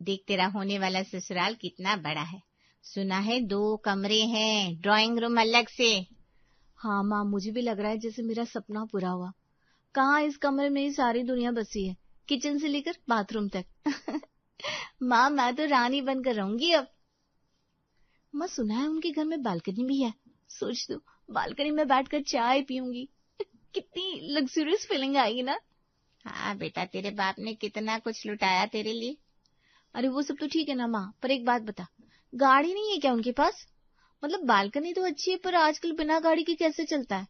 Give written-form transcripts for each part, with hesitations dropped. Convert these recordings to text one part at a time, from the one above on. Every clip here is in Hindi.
देख तेरा होने वाला ससुराल कितना बड़ा है। सुना है 2 कमरे हैं, ड्राइंग रूम अलग से। हाँ माँ, मुझे भी लग रहा है जैसे मेरा सपना पूरा हुआ। कहाँ इस कमरे में ही सारी दुनिया बसी है, किचन से लेकर बाथरूम तक। माँ, मैं तो रानी बनकर रहूंगी अब। माँ, सुना है उनके घर में बालकनी भी है। सोच दो, बालकनी में बैठकर चाय पीऊंगी, कितनी लग्जरियस फीलिंग आएगी ना। हाँ बेटा, तेरे बाप ने कितना कुछ लुटाया तेरे लिए। अरे वो सब तो ठीक है ना माँ, पर एक बात बता, गाड़ी नहीं है क्या उनके पास? मतलब बालकनी तो अच्छी है, पर आजकल बिना गाड़ी के कैसे चलता है?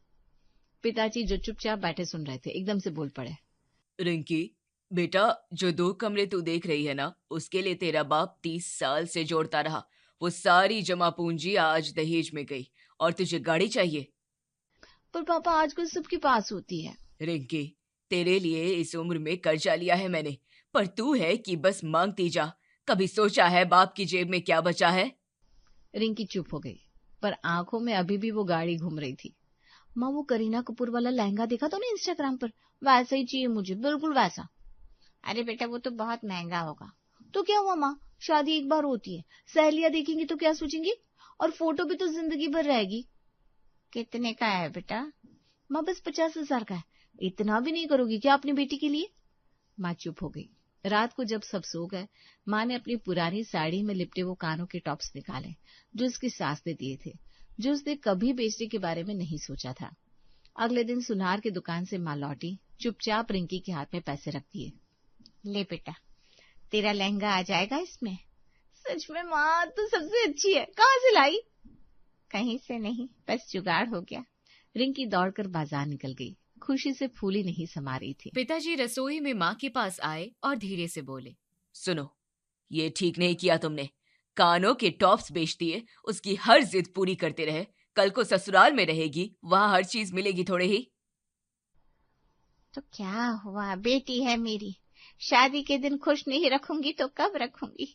पिताजी जो चुपचाप बैठे सुन रहे थे एकदम से बोल पड़े। रिंकी बेटा, जो 2 कमरे तू देख रही है ना, उसके लिए तेरा बाप 30 साल से जोड़ता रहा। वो सारी जमा पूंजी आज दहेज में गई और तुझे गाड़ी चाहिए। पर पापा, आजकल सबके पास होती है। रिंकी, तेरे लिए इस उम्र में कर्जा लिया है मैंने, पर तू है कि बस मांगती जा। कभी सोचा है बाप की जेब में क्या बचा है? रिंकी चुप हो गई, पर आंखों में अभी भी वो गाड़ी घूम रही थी। माँ, वो करीना कपूर वाला लहंगा देखा तो ना इंस्टाग्राम पर, वैसा ही चाहिए मुझे, बिल्कुल वैसा। अरे बेटा, वो तो बहुत महंगा होगा। तो क्या हुआ माँ, शादी एक बार होती है, सहेलियां देखेंगी तो क्या सोचेंगी, और फोटो भी तो जिंदगी भर रहेगी। कितने का है बेटा? माँ, बस 50,000 का है। इतना भी नहीं करोगी क्या अपनी बेटी के लिए? माँ चुप हो गई। रात को जब सब सो गए, माँ ने अपनी पुरानी साड़ी में लिपटे वो कानों के टॉप्स निकाले जो उसकी सास ने दिए थे, जो उसने कभी बेचने के बारे में नहीं सोचा था। अगले दिन सुनार की दुकान से माँ लौटी, चुपचाप रिंकी के हाथ में पैसे रख दिए। ले बेटा, तेरा लहंगा आ जाएगा इसमें। सच में माँ तो सबसे अच्छी है, कहाँ से लाई? कहीं से नहीं, बस जुगाड़ हो गया। रिंकी दौड़कर बाजार निकल गई, खुशी से फूली नहीं समा रही थी। पिताजी रसोई में माँ के पास आए और धीरे से बोले, सुनो, ये ठीक नहीं किया तुमने। कानों के टॉप्स बेचती है, उसकी हर जिद पूरी करते रहे। कल को ससुराल में रहेगी, वहां हर चीज मिलेगी थोड़े ही। तो क्या हुआ, बेटी है मेरी। शादी के दिन खुश नहीं रखूंगी तो कब रखूंगी?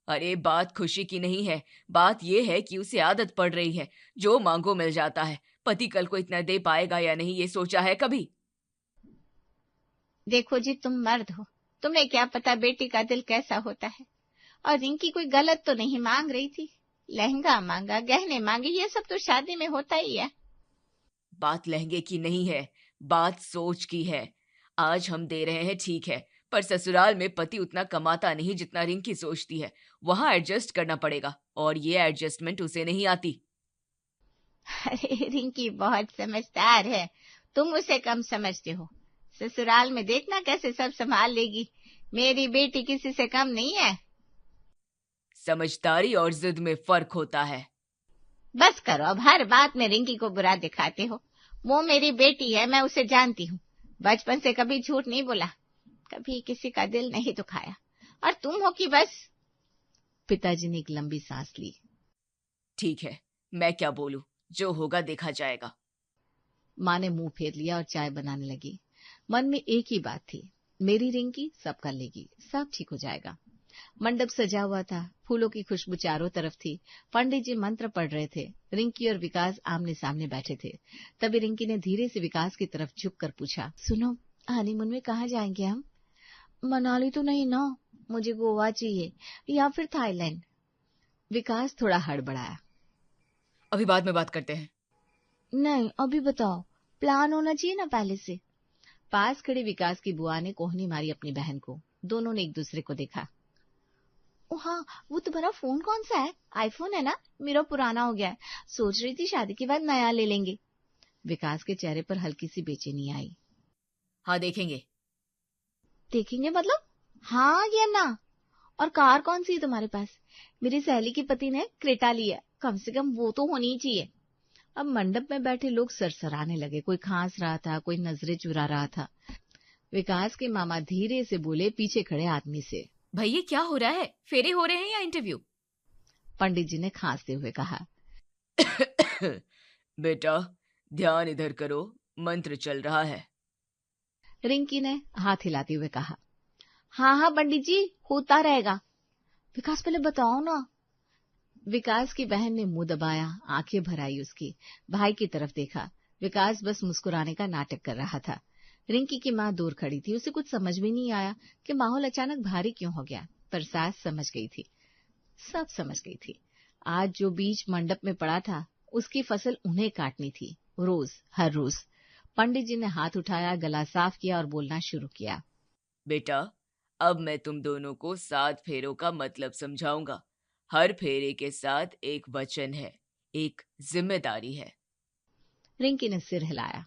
अरे बात खुशी की नहीं है, बात यह है कि उसे आदत पड़ रही है, जो मांगो मिल जाता है। पति कल को इतना दे पाएगा या नहीं, ये सोचा है कभी? देखो जी, तुम मर्द हो, तुम्हें क्या पता बेटी का दिल कैसा होता है। और रिंकी कोई गलत तो नहीं मांग रही थी। लहंगा मांगा, गहने मांगे, ये सब तो शादी में होता ही है। बात लहंगे की नहीं है, बात सोच की है। आज हम दे रहे हैं ठीक है, पर ससुराल में पति उतना कमाता नहीं जितना रिंकी सोचती है। वहां एडजस्ट करना पड़ेगा, और ये एडजस्टमेंट उसे नहीं आती। अरे रिंकी बहुत समझदार है, तुम उसे कम समझते हो। ससुराल में देखना कैसे सब संभाल लेगी। मेरी बेटी किसी से कम नहीं है। समझदारी और जिद में फर्क होता है। बस करो, अब हर बात में रिंकी को बुरा दिखाते हो। वो मेरी बेटी है, मैं उसे जानती हूँ। बचपन से कभी झूठ नहीं बोला, कभी किसी का दिल नहीं दुखाया। और तुम हो कि बस। पिताजी ने एक लंबी सांस ली। ठीक है, मैं क्या बोलूं, जो होगा देखा जाएगा। माँ ने मुंह फेर लिया और चाय बनाने लगी। मन में एक ही बात थी, मेरी रिंकी सब कर लेगी, सब ठीक हो जाएगा। मंडप सजा हुआ था, फूलों की खुशबू चारों तरफ थी। पंडित जी मंत्र पढ़ रहे थे। रिंकी और विकास आमने सामने बैठे थे। तभी रिंकी ने धीरे से विकास की तरफ झुककर पूछा, सुनो, हनीमून में कहाँ जाएंगे हम? मनाली तो नहीं ना, मुझे गोवा चाहिए या फिर थाईलैंड। विकास थोड़ा हड़बड़ाया। अभी बाद में बात करते हैं। नहीं, अभी बताओ, प्लान होना चाहिए ना पहले से। पास खड़े विकास की बुआ ने कोहनी मारी अपनी बहन को। दोनों ने एक दूसरे को देखा। ओ हाँ, वो तुम्हारा फोन कौन सा है? आईफोन है ना? मेरा पुराना हो गया है, सोच रही थी शादी के बाद नया ले लेंगे। विकास के चेहरे पर हल्की सी बेचैनी आई। हाँ देखेंगे। देखेंगे मतलब हाँ या ना? और कार कौन सी है तुम्हारे पास? मेरी सहेली के पति ने क्रेटा लिया, कम से कम वो तो होनी ही चाहिए। अब मंडप में बैठे लोग सरसराने लगे। कोई खांस रहा था, कोई नजरें चुरा रहा था। विकास के मामा धीरे से बोले पीछे खड़े आदमी से, भैया क्या हो रहा है? फेरे हो रहे हैं या इंटरव्यू? पंडित जी ने खांसते हुए कहा, बेटा ध्यान इधर करो, मंत्र चल रहा है। रिंकी ने हाथ हिलाते हुए कहा, हाँ हाँ पंडित जी, होता रहेगा। विकास पहले बताओ ना। विकास की बहन ने मुंह दबाया, आंखें भर आई उसकी। भाई की तरफ देखा। विकास बस मुस्कुराने का नाटक कर रहा था। रिंकी की माँ दूर खड़ी थी। उसे कुछ समझ में नहीं आया कि माहौल अचानक भारी क्यों हो गया। पर सास समझ गई थी, सब समझ गई थी। आज जो बीज मंडप में पड़ा था उसकी फसल उन्हें काटनी थी, रोज, हर रोज। पंडित जी ने हाथ उठाया, गला साफ किया और बोलना शुरू किया। बेटा, अब मैं तुम दोनों को 7 फेरों का मतलब समझाऊंगा। हर फेरे के साथ एक वचन है, एक जिम्मेदारी है। रिंकी ने सिर हिलाया।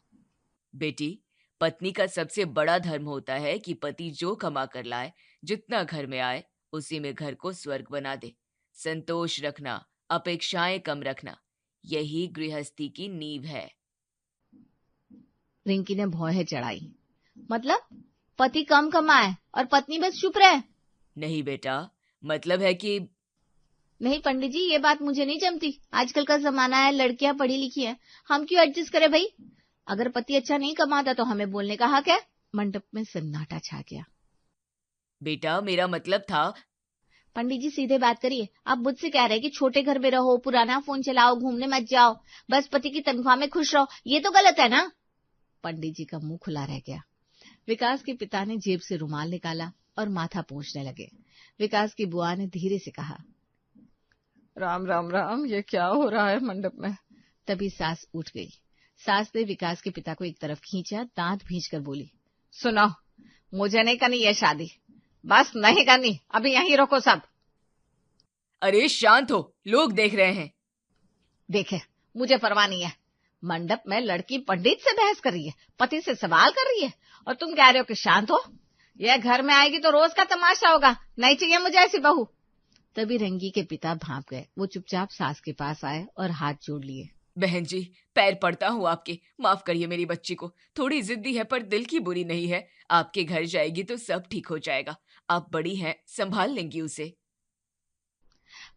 बेटी, पत्नी का सबसे बड़ा धर्म होता है कि पति जो कमा कर लाए, जितना घर में आए, उसी में घर को स्वर्ग बना दे। संतोष रखना, अपेक्षाएं कम रखना, यही गृहस्थी की नींव है। रिंकी ने भौहें चढ़ाई। मतलब पति कम कमाए और पत्नी बस चुप रहे? नहीं बेटा, मतलब है कि नहीं पंडित जी, ये बात मुझे नहीं जमती। आजकल का जमाना है, लड़कियां पढ़ी लिखी हैं, हम क्यों एडजस्ट करें भाई? अगर पति अच्छा नहीं कमाता तो हमें बोलने का हक है। मंडप में सन्नाटा छा गया। बेटा, मेरा मतलब था। पंडित जी सीधे बात करिए। आप मुझसे कह रहे हैं कि छोटे घर में रहो, पुराना फोन चलाओ, घूमने मत जाओ, बस पति की तनख्वाह में खुश रहो, ये तो गलत है ना? पंडित जी का मुंह खुला रह गया। विकास के पिता ने जेब से रुमाल निकाला और माथा पोंछने लगे। विकास की बुआ ने धीरे से कहा, राम राम राम, ये क्या हो रहा है मंडप में? तभी सास उठ गई। सास ने विकास के पिता को एक तरफ खींचा, दांत भींचकर बोली, सुनो, मुझे नहीं करनी ये शादी, बस नहीं करनी, अभी यहीं रोको सब। अरे शांत हो, लोग देख रहे हैं। देखे, मुझे परवाह नहीं है। मंडप में लड़की पंडित से बहस कर रही है, पति से सवाल कर रही है, और तुम कह रहे हो कि शांत हो। यह घर में आएगी तो रोज का तमाशा होगा, नहीं चाहिए मुझे ऐसी बहू। तभी रंगी के पिता भांप गए। वो चुपचाप सास के पास आए और हाथ जोड़ लिए। बहन जी, पैर पड़ता हूँ आपके, माफ करिए मेरी बच्ची को। थोड़ी जिद्दी है पर दिल की बुरी नहीं है। आपके घर जाएगी तो सब ठीक हो जाएगा। आप बड़ी हैं, संभाल लेंगी उसे।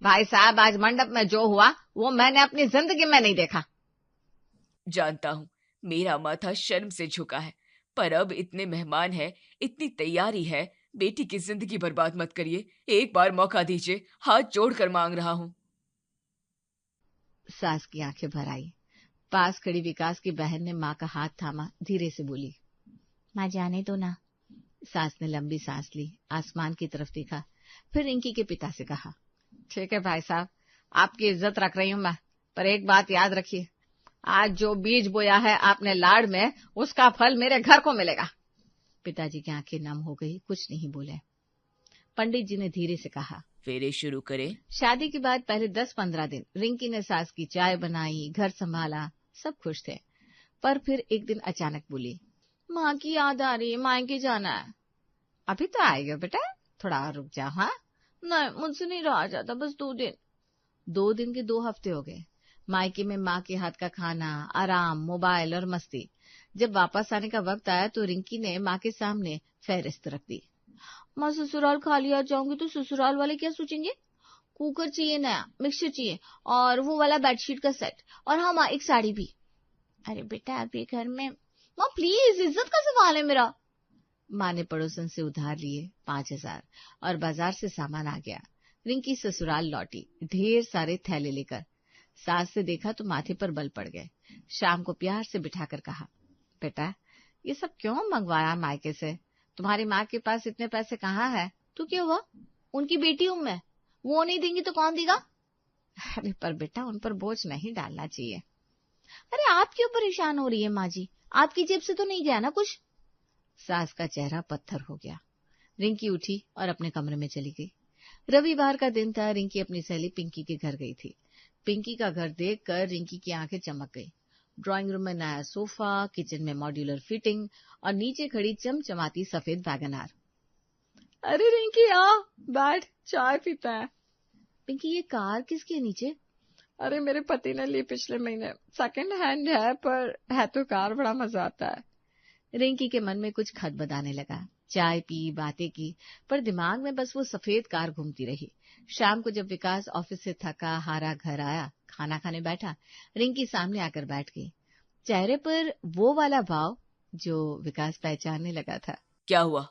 भाई साहब, आज मंडप में जो हुआ वो मैंने अपनी जिंदगी में नहीं देखा। जानता हूँ, मेरा माथा शर्म से झुका है, पर अब इतने मेहमान हैं, इतनी तैयारी है, बेटी की जिंदगी बर्बाद मत करिए। एक बार मौका दीजिए, हाथ जोड़कर मांग रहा हूँ। सास की आंखें भर आई। पास खड़ी विकास की बहन ने माँ का हाथ थामा, धीरे से बोली, माँ जाने दो ना। सास ने लंबी सांस ली, आसमान की तरफ देखा, फिर रिंकी के पिता से कहा, ठीक है भाई साहब, आपकी इज्जत रख रही हूँ मैं, पर एक बात याद रखिए, आज जो बीज बोया है आपने लाड़ में, उसका फल मेरे घर को मिलेगा। पिताजी की आंखें नम हो गई, कुछ नहीं बोले। पंडित जी ने धीरे से कहा, फेरे शुरू करें। शादी के बाद पहले 10-15 दिन रिंकी ने सास की चाय बनाई, घर संभाला, सब खुश थे। पर फिर एक दिन अचानक बोली, माँ की याद आ रही है, मायके जाना है। अभी तो आएगा बेटा, थोड़ा और रुक जाओ। हाँ, नहीं, मुझसे नहीं रहा जाता, बस 2 दिन। 2 दिन के 2 हफ्ते हो गए। मायके में माँ के हाथ का खाना, आराम, मोबाइल और मस्ती। जब वापस आने का वक्त आया तो रिंकी ने माँ के सामने फेहरिस्त रख दी। माँ, ससुराल खाली आ जाऊंगी तो ससुराल वाले क्या सोचेंगे? कुकर चाहिए नया, मिक्सर चाहिए और वो वाला बेडशीट का सेट, और हाँ माँ, एक साड़ी भी। अरे बेटा, अभी घर में। माँ प्लीज, इज्जत का सवाल है मेरा। माँ ने पड़ोसन से उधार लिए 5,000 और बाजार से सामान आ गया। रिंकी ससुराल लौटी, ढेर सारे थैले लेकर। सास से देखा तो माथे पर बल पड़ गए। शाम को प्यार से बिठाकर कहा, बेटा, ये सब क्यों मंगवाया मायके से? तुम्हारी माँ के पास इतने पैसे कहाँ है? तो क्या हुआ, उनकी बेटी हूं मैं, वो नहीं देंगी तो कौन देगा? अरे पर बेटा, उन पर बोझ नहीं डालना चाहिए। अरे आप क्यों परेशान हो रही है माँ जी, आपकी जेब से तो नहीं गया ना कुछ? सास का चेहरा पत्थर हो गया। रिंकी उठी और अपने कमरे में चली गई। रविवार का दिन था। रिंकी अपनी सहेली पिंकी के घर गई थी। पिंकी का घर देखकर रिंकी की आंखें चमक गई। ड्राइंग रूम में नया सोफा, किचन में मॉड्यूलर फिटिंग और नीचे खड़ी चमचमाती सफेद वैगनआर। अरे रिंकी आ, बैठ, चाय पीता है। पिंकी, ये कार किसकी है नीचे? अरे मेरे पति ने ली पिछले महीने, सेकंड हैंड है, पर है तो कार, बड़ा मजा आता है। रिंकी के मन में कुछ खदबदाने लगा। चाय पी, बातें की, पर दिमाग में बस वो सफेद कार घूमती रही। शाम को जब विकास ऑफिस से थका हारा घर आया, खाना खाने बैठा, रिंकी सामने आकर बैठ गई। चेहरे पर वो वाला भाव जो विकास पहचानने लगा था। क्या हुआ?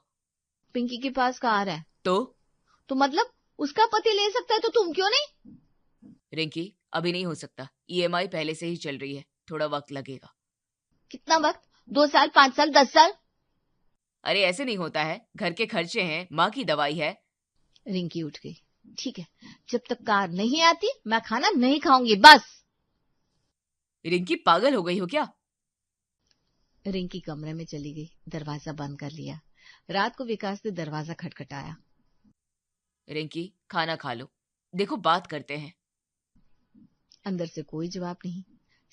पिंकी के पास कार है। तो मतलब उसका पति ले सकता है तो तुम क्यों नहीं? रिंकी, अभी नहीं हो सकता। EMI पहले से ही चल रही है, थोड़ा वक्त लगेगा। कितना वक्त? 2 साल, 5 साल, 10 साल? अरे ऐसे नहीं होता है, घर के खर्चे हैं, माँ की दवाई है। रिंकी उठ गई। ठीक है, जब तक कार नहीं आती मैं खाना नहीं खाऊंगी, बस। रिंकी पागल हो गई हो क्या? रिंकी कमरे में चली गई, दरवाजा बंद कर लिया। रात को विकास ने दरवाजा खटखटाया। रिंकी खाना खा लो, देखो बात करते हैं। अंदर से कोई जवाब नहीं।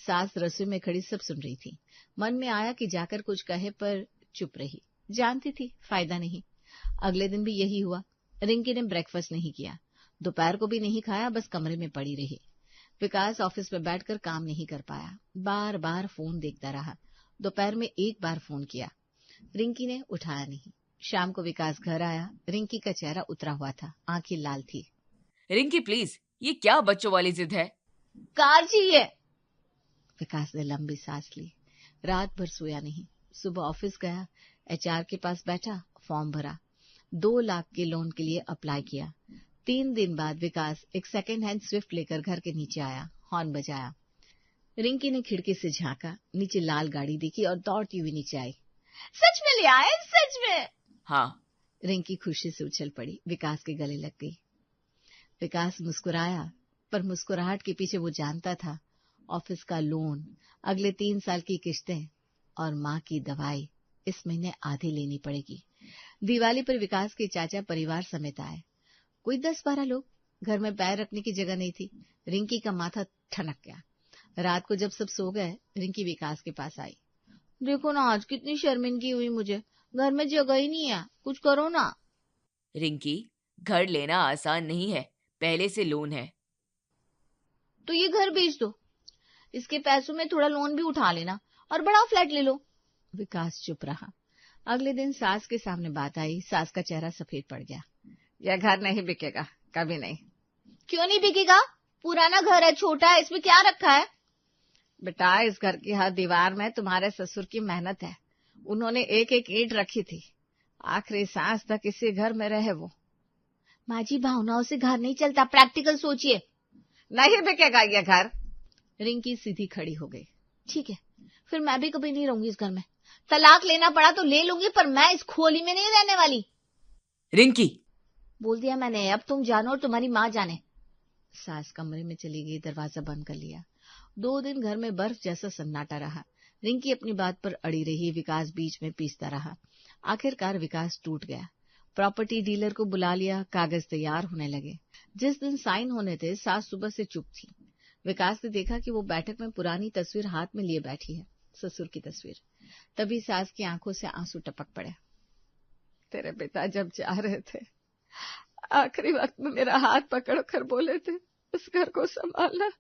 सास रसोई में खड़ी सब सुन रही थी। मन में आया कि जाकर कुछ कहे, पर चुप रही। जानती थी फायदा नहीं। अगले दिन भी यही हुआ। रिंकी ने ब्रेकफास्ट नहीं किया, दोपहर को भी नहीं खाया, बस कमरे में पड़ी रही। विकास ऑफिस में बैठकर काम नहीं कर पाया, बार बार फोन देखता रहा। दोपहर में एक बार फोन किया, रिंकी ने उठाया नहीं। शाम को विकास घर आया। रिंकी का चेहरा उतरा हुआ था, आंखें लाल थी। रिंकी प्लीज, ये क्या बच्चों वाली जिद है? कार चाहिए। विकास ने लंबी सांस ली। रात भर सोया नहीं। सुबह ऑफिस गया, एचआर के पास बैठा, फॉर्म भरा, 2 लाख के लोन के लिए अप्लाई किया। 3 दिन बाद विकास एक सेकेंड हैंड स्विफ्ट लेकर घर के नीचे आया, हॉर्न बजाया। रिंकी ने खिड़की से झांका, नीचे लाल गाड़ी दिखी और दौड़ती हुई नीचे आई। सच में ले आए? सच में? हाँ। रिंकी खुशी से उछल पड़ी, विकास के गले लग गई। विकास मुस्कुराया, पर मुस्कुराहट के पीछे वो जानता था ऑफिस का लोन, अगले 3 साल की किस्तें और माँ की दवाई इस महीने आधी लेनी पड़ेगी। दिवाली पर विकास के चाचा परिवार समेत आए, कोई 10-12 लोग। घर में पैर रखने की जगह नहीं थी। रिंकी का माथा ठनक गया। रात को जब सब सो गए, रिंकी विकास के पास आई। देखो ना, आज कितनी शर्मिंदगी हुई मुझे, घर में जगह ही नहीं है, कुछ करो ना। रिंकी, घर लेना आसान नहीं है, पहले से लोन है। तो ये घर बेच दो, इसके पैसों में थोड़ा लोन भी उठा लेना और बड़ा फ्लैट ले लो। विकास चुप रहा। अगले दिन सास के सामने बात आई। सास का चेहरा सफेद पड़ गया। यह घर नहीं बिकेगा, कभी नहीं। क्यों नहीं बिकेगा? पुराना घर है, छोटा है, इसमें क्या रखा है? बेटा, इस घर की हर दीवार में तुम्हारे ससुर की मेहनत है। उन्होंने एक एक ईंट रखी थी, आखिरी सांस तक इसी घर में रहे वो। माँ जी, भावनाओं से घर नहीं चलता, प्रैक्टिकल सोचिए। नहीं बिकेगा ये घर। रिंकी सीधी खड़ी हो गई। ठीक है, फिर मैं भी कभी नहीं रहूंगी इस घर में। तलाक लेना पड़ा तो ले लूंगी, पर मैं इस खोली में नहीं रहने वाली। रिंकी, बोल दिया मैंने, अब तुम जानो और तुम्हारी माँ जाने। सास कमरे में चली गई, दरवाजा बंद कर लिया। 2 दिन घर में बर्फ जैसा सन्नाटा रहा। रिंकी अपनी बात पर अड़ी रही, विकास बीच में पीसता रहा। आखिरकार विकास टूट गया। प्रॉपर्टी डीलर को बुला लिया, कागज तैयार होने लगे। जिस दिन साइन होने थे, सास सुबह से चुप थी। विकास ने देखा कि वो बैठक में पुरानी तस्वीर हाथ में लिए बैठी है, ससुर की तस्वीर। तभी सास की आंखों से आंसू टपक पड़े। तेरे पिता जब जा रहे थे, आखिरी वक्त में मेरा हाथ पकड़ कर बोले थे, इस घर को संभालना,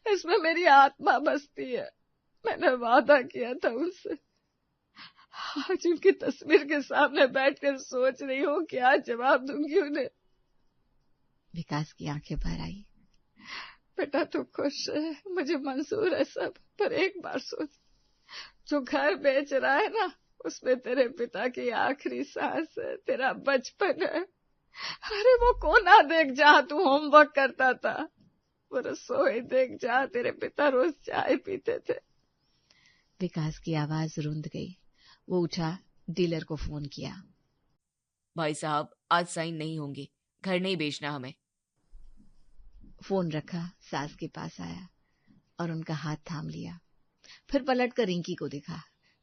इसमें मेरी आत्मा बसती है। मैंने वादा किया था उनसे। आज उनकी तस्वीर के सामने बैठकर सोच रही हूँ क्या जवाब दूंगी उन्हें। विकास की आंखें भर आई। बेटा, तू खुश है, मुझे मंजूर है सब, पर एक बार सोच, जो घर बेच रहा है ना, उसमें तेरे पिता की आखिरी सांस है, तेरा बचपन है। अरे वो कोना देख जहाँ तू होमवर्क करता था, वो रसोई देख जहाँ तेरे पिता रोज चाय पीते थे। विकास की आवाज रुंध गई। वो उठा, डीलर को फोन किया। भाई साहब, आज साइन नहीं होंगे, घर नहीं बेचना हमें। फोन रखा, सास के पास आया और उनका हाथ थाम लिया। फिर पलटकर रिंकी को देखा।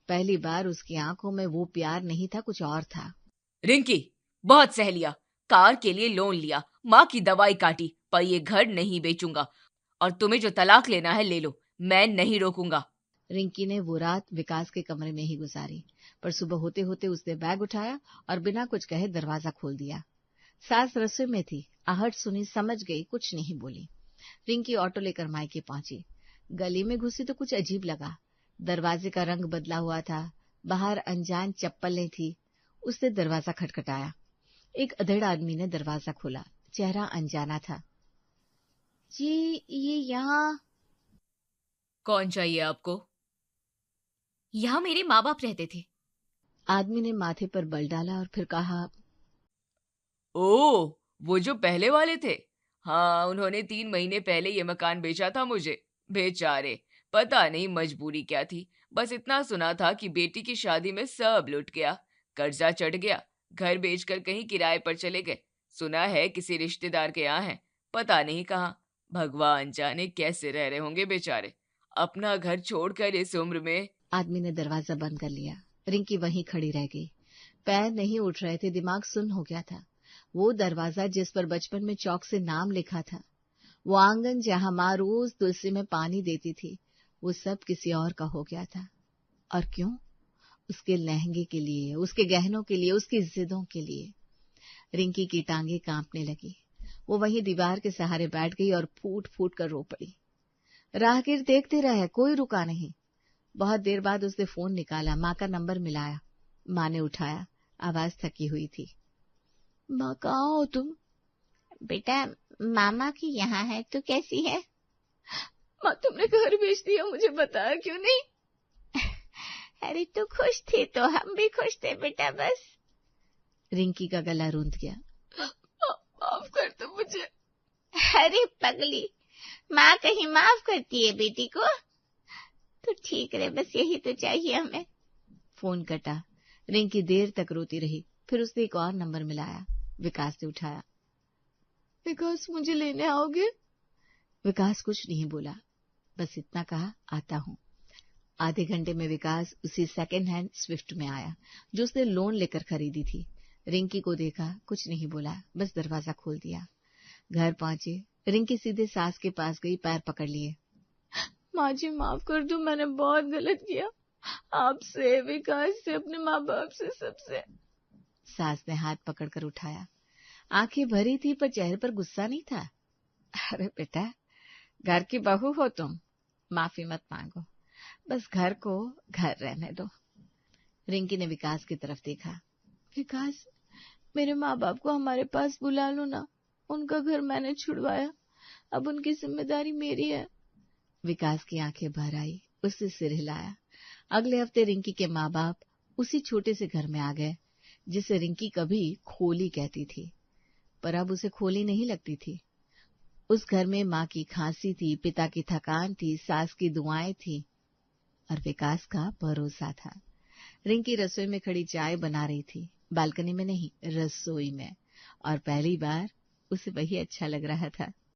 पहली बार उसकी आंखों में वो प्यार नहीं था, कुछ और था। रिंकी, बहुत सह लिया, कार के लिए लोन लिया, माँ की दवाई काटी, पर ये घर नहीं बेचूंगा। और तुम्हें जो तलाक लेना है ले लो, मैं नहीं रोकूंगा। रिंकी ने वो रात विकास के कमरे में ही गुजारी, पर सुबह होते होते उसने बैग उठाया और बिना कुछ कहे दरवाजा खोल दिया। सास रसोई में थी, आहट सुनी, समझ गई, कुछ नहीं बोली। रिंकी ऑटो लेकर मायके पहुंची। गली में घुसी तो कुछ अजीब लगा। दरवाजे का रंग बदला हुआ था, बाहर अनजान चप्पलें थी। उसने दरवाजा खटखटाया। एक अधेड़ आदमी ने दरवाजा खोला, चेहरा अनजाना था। जी, ये यहाँ। कौन चाहिए आपको? यहाँ मेरे माँ बाप रहते थे। आदमी ने माथे पर बल डाला और फिर कहा, ओह, वो जो पहले वाले थे? हाँ, उन्होंने 3 महीने पहले ये मकान बेचा था मुझे। बेचारे, पता नहीं मजबूरी क्या थी, बस इतना सुना था कि बेटी की शादी में सब लुट गया, कर्जा चढ़ गया, घर बेचकर कहीं किराए पर चले गए। सुना है किसी रिश्तेदार के यहाँ है, पता नहीं कहाँ। भगवान जाने कैसे रह रहे होंगे बेचारे, अपना घर छोड़कर इस उम्र में। आदमी ने दरवाजा बंद कर लिया। रिंकी वहीं खड़ी रह गई। पैर नहीं उठ रहे थे, दिमाग सुन्न हो गया था। वो दरवाजा जिस पर बचपन में चौक से नाम लिखा था, वो आंगन जहां माँ रोज तुलसी में पानी देती थी, वो सब किसी और का हो गया था। और क्यों? उसके लहंगे के लिए, उसके गहनों के लिए, उसकी जिद्दों के लिए। रिंकी की टांगे कांपने लगी। वो वहीं दीवार के सहारे बैठ गई और फूट फूट कर रो पड़ी। राहगीर देखते रहे, कोई रुका नहीं। बहुत देर बाद उसने फोन निकाला, माँ का नंबर मिलाया। माँ ने उठाया, आवाज थकी हुई थी। माँ कहाँ हो तुम? बेटा मामा की यहाँ है, तू कैसी है? माँ तुमने घर भेज दिया, मुझे बताया क्यों नहीं? अरे तू खुश थी तो हम भी खुश थे बेटा, बस। रिंकी का गला रूंध गया। माफ कर दो मुझे। अरे पगली, माँ कहीं माफ करती है बेटी को? तो ठीक रहे, बस यही तो चाहिए हमें। फोन कटा। रिंकी देर तक रोती रही। फिर उसने एक और नंबर मिलाया। विकास ने उठाया। विकास मुझे लेने आओगे? विकास कुछ नहीं बोला, बस इतना कहा, आता हूँ। आधे घंटे में विकास उसी सेकेंड हैंड स्विफ्ट में आया जो उसने लोन लेकर खरीदी थी। रिंकी को देखा, कुछ नहीं बोला, बस दरवाजा खोल दिया। घर पहुंचे, रिंकी सीधे सास के पास गई, पैर पकड़ लिए। माँ जी माफ कर दो, मैंने बहुत गलत किया, आपसे, विकास से, अपने माँ बाप से, सबसे। सास ने हाथ पकड़कर उठाया। आंखें भरी थी पर चेहरे पर गुस्सा नहीं था। अरे बेटा, घर की बहू हो तुम, माफी मत मांगो, बस घर को घर रहने दो। रिंकी ने विकास की तरफ देखा। विकास, मेरे माँ बाप को हमारे पास बुला लो ना, उनका घर मैंने छुड़वाया, अब उनकी जिम्मेदारी मेरी है। विकास की आंखें भर आई, उसने सिर हिलाया। अगले हफ्ते रिंकी के माँ बाप उसी छोटे से घर में आ गए जिसे रिंकी कभी खोली कहती थी, पर अब उसे खोली नहीं लगती थी। उस घर में माँ की खांसी थी, पिता की थकान थी, सास की दुआएं थी और विकास का भरोसा था। रिंकी रसोई में खड़ी चाय बना रही थी, बालकनी में नहीं, रसोई में, और पहली बार उसे वही अच्छा लग रहा था।